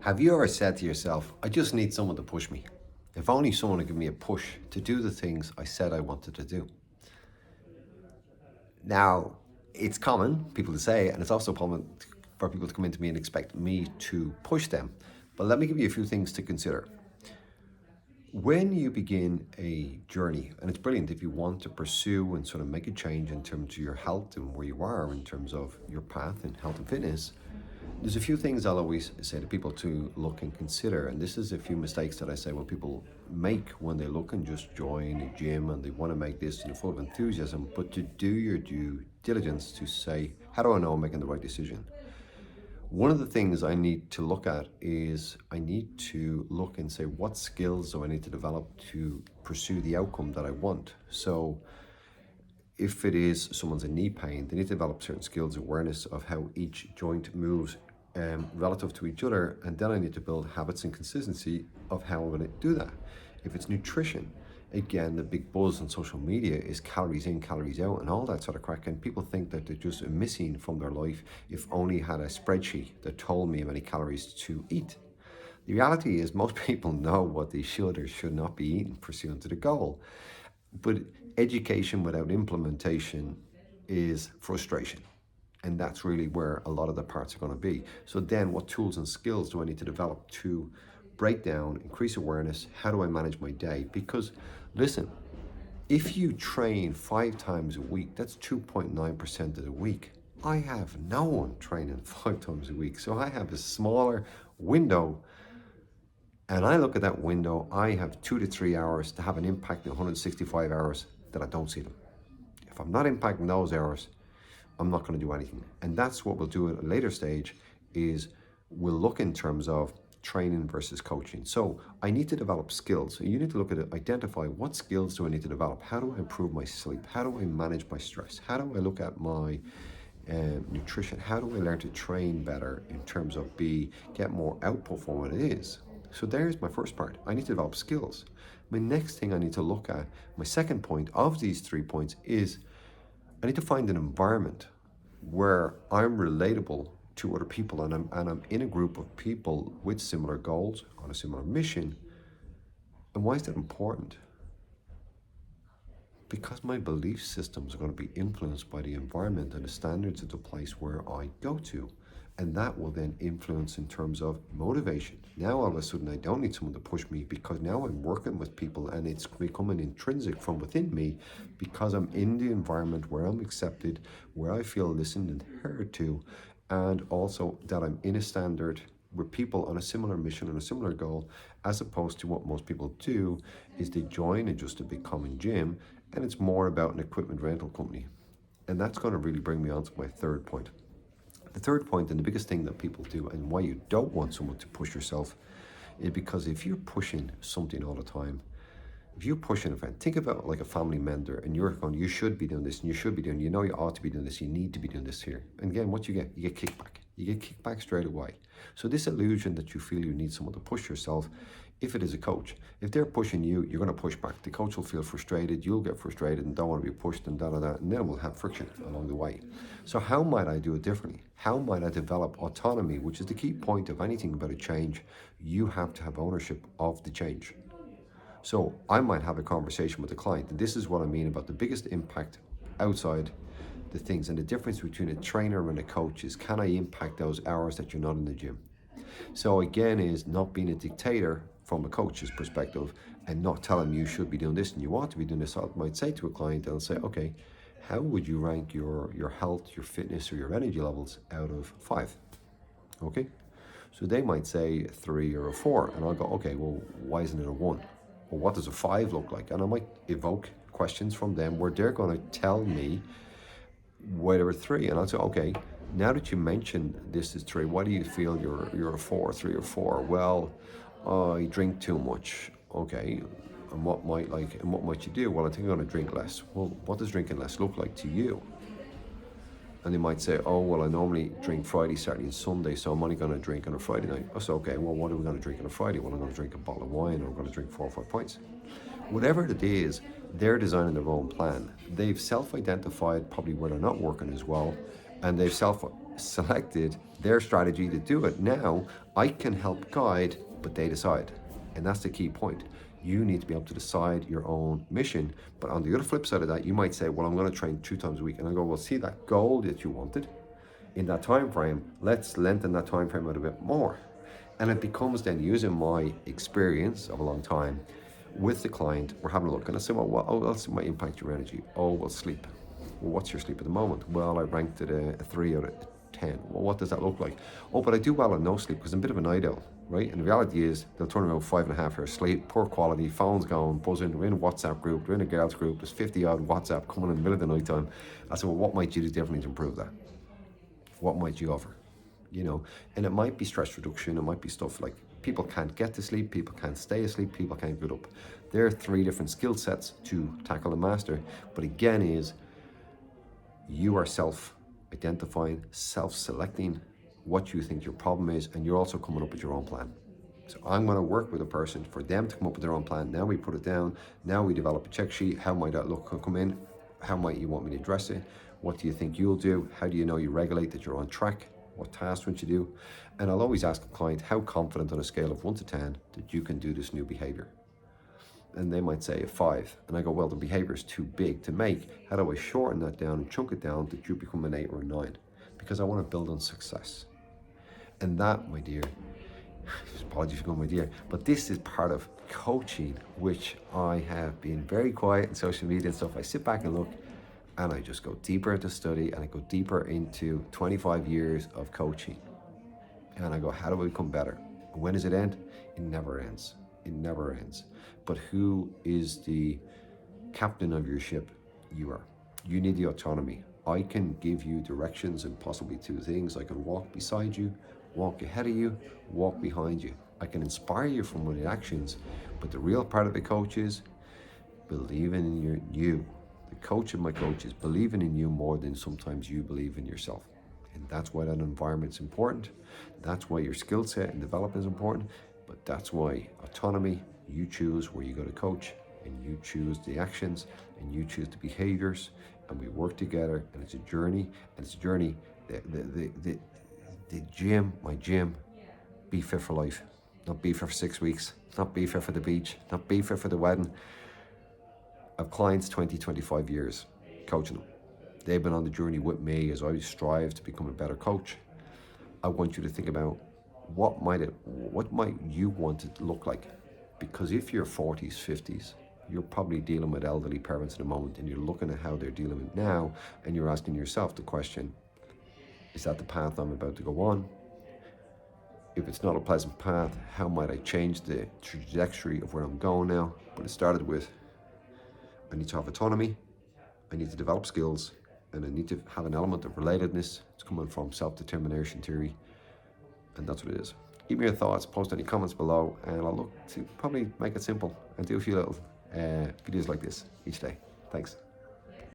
Have you ever said to yourself, I just need someone to push me? If only someone would give me a push to do the things I said I wanted to do. Now, it's common, people to say, and it's also common for people to come into me and expect me to push them. But let me give you a few things to consider. When you begin a journey, and it's brilliant if you want to pursue and sort of make a change in terms of your health and where you are in terms of your path in health and fitness, there's a few things I'll always say to people to look and consider. And this is a few mistakes that I say when people make when they look and just join a gym and they want to make this in full of enthusiasm, but to do your due diligence to say, how do I know I'm making the right decision? One of the things I need to look at is I need to look and say, what skills do I need to develop to pursue the outcome that I want? So if it is someone's in knee pain, they need to develop certain skills, awareness of how each joint moves relative to each other. And then I need to build habits and consistency of how I'm going to do that. If it's nutrition, again, the big buzz on social media is calories in, calories out, and all that sort of crack. And people think that they're just missing from their life if only had a spreadsheet that told me how many calories to eat. The reality is most people know what they should or should not be eating pursuant to the goal. But education without implementation is frustration. And that's really where a lot of the parts are going to be. So then what tools and skills do I need to develop to break down, increase awareness? How do I manage my day? Because listen, if you train 5 times a week, that's 2.9% of the week. I have no one training 5 times a week. So I have a smaller window. And I look at that window, I have 2 to 3 hours to have an impact in 165 hours that I don't see them. If I'm not impacting those hours, I'm not going to do anything. And that's what we'll do at a later stage is we'll look in terms of training versus coaching. So I need to develop skills. So you need to look at it, identify what skills do I need to develop? How do I improve my sleep? How do I manage my stress? How do I look at my nutrition? How do I learn to train better in terms of get more output from what it is? So there's my first part. I need to develop skills. My next thing I need to look at, my second point of these 3 points is I need to find an environment where I'm relatable to other people and I'm in a group of people with similar goals on a similar mission. And why is that important? Because my belief systems are going to be influenced by the environment and the standards of the place where I go to. And that will then influence in terms of motivation. Now all of a sudden I don't need someone to push me because now I'm working with people and it's becoming intrinsic from within me because I'm in the environment where I'm accepted, where I feel listened and heard to, and also that I'm in a standard with people on a similar mission and a similar goal, as opposed to what most people do is they join and just a big common gym and it's more about an equipment rental company. And that's going to really bring me on to my third point. The third point, and the biggest thing that people do, and why you don't want someone to push yourself, is because if you're pushing something all the time, if you're pushing a friend, think about like a family mentor, and you're going, you should be doing this, and you should be doing, you know, you ought to be doing this, you need to be doing this here. And again, what you get kickback. You get kickback straight away. So this illusion that you feel you need someone to push yourself, if it is a coach, if they're pushing you, you're going to push back. The coach will feel frustrated, you'll get frustrated and don't want to be pushed and and then we'll have friction along the way. So how might I do it differently? How might I develop autonomy, which is the key point of anything about a change? You have to have ownership of the change. So I might have a conversation with the client, and this is what I mean about the biggest impact outside the things. And the difference between a trainer and a coach is, can I impact those hours that you're not in the gym? So again, is not being a dictator from a coach's perspective and not telling you should be doing this and you ought to be doing this. I might say to a client, I'll say, okay, how would you rank your health, your fitness, or your energy levels out of 5? Okay, so they might say 3 or a 4, and I'll go, okay, well, why isn't it a 1? Well, what does a 5 look like? And I might evoke questions from them where they're going to tell me whether a 3, and I'll say, okay, now that you mentioned this is 3, why do you feel you're a 4, 3 or 4? Well, I drink too much. Okay, and what might you do? Well, I think I'm going to drink less. Well, what does drinking less look like to you? And they might say, oh, well, I normally drink Friday, Saturday, and Sunday, so I'm only going to drink on a Friday night. I say, okay, well, what are we going to drink on a Friday? Well, I'm going to drink a bottle of wine, or I'm going to drink 4 or 5 pints. Whatever it is, they're designing their own plan. They've self-identified probably where they're not working as well, and they've self-selected their strategy to do it. Now I can help guide, but they decide. And that's the key point. You need to be able to decide your own mission. But on the other flip side of that, you might say, well, I'm going to train 2 times a week. And I go, well, see that goal that you wanted in that time frame, let's lengthen that time frame out a bit more. And it becomes then using my experience of a long time with the client. We're having a look and I say, well, what else might impact your energy? Oh, well, sleep. Well, what's your sleep at the moment? Well, I ranked it a 3 out of 10. Well, what does that look like? Oh, but I do well on no sleep because I'm a bit of a night owl, right? And the reality is they'll turn around 5.5 hours sleep, poor quality, phone's going, buzzing, we're in a WhatsApp group, we're in a girls group, there's 50 odd WhatsApp coming in the middle of the night time. I said, well, what might you do differently to improve that? What might you offer? You know, and it might be stress reduction, it might be stuff like people can't get to sleep, people can't stay asleep, people can't get up. There are 3 different skill sets to tackle and master, but again is you are self-identifying, self-selecting what you think your problem is, and you're also coming up with your own plan. So I'm going to work with a person for them to come up with their own plan. Now we put it down, now we develop a check sheet. How might that look come in? How might you want me to address it? What do you think you'll do? How do you know you regulate that you're on track? What tasks would you do? And I'll always ask a client, how confident on a scale of 1 to 10 that you can do this new behavior? And they might say a 5. And I go, well, the behavior is too big to make. How do I shorten that down and chunk it down that you become an 8 or a 9? Because I want to build on success. And that, my dear, apologies for going my dear, but this is part of coaching, which I have been very quiet in social media and stuff. I sit back and look, and I just go deeper into study, and I go deeper into 25 years of coaching. And I go, how do I become better? And when does it end? It never ends. It never ends. But who is the captain of your ship? You are. You need the autonomy. I can give you directions and possibly 2 things. I can walk beside you, walk ahead of you, walk behind you. I can inspire you from my actions, but the real part of the coach is believing in you. The coach of my coach is believing in you more than sometimes you believe in yourself. And that's why that environment's important. That's why your skill set and development is important. But that's why autonomy, you choose where you go to coach, and you choose the actions, and you choose the behaviors, and we work together, and it's a journey, and it's a journey. The gym, my gym, be fit for life. Not be fit for 6 weeks, not be fit for the beach, not be fit for the wedding. I've clients 20, 25 years coaching them. They've been on the journey with me as I strive to become a better coach. I want you to think about what might you want it to look like? Because if you're 40s, 50s, you're probably dealing with elderly parents at the moment, and you're looking at how they're dealing with now, and you're asking yourself the question, is that the path I'm about to go on? If it's not a pleasant path, how might I change the trajectory of where I'm going now? But it started with, I need to have autonomy, I need to develop skills, and I need to have an element of relatedness. It's coming from self-determination theory, and that's what it is. Give me your thoughts, post any comments below, and I'll look to probably make it simple and do a few little videos like this each day. Thanks.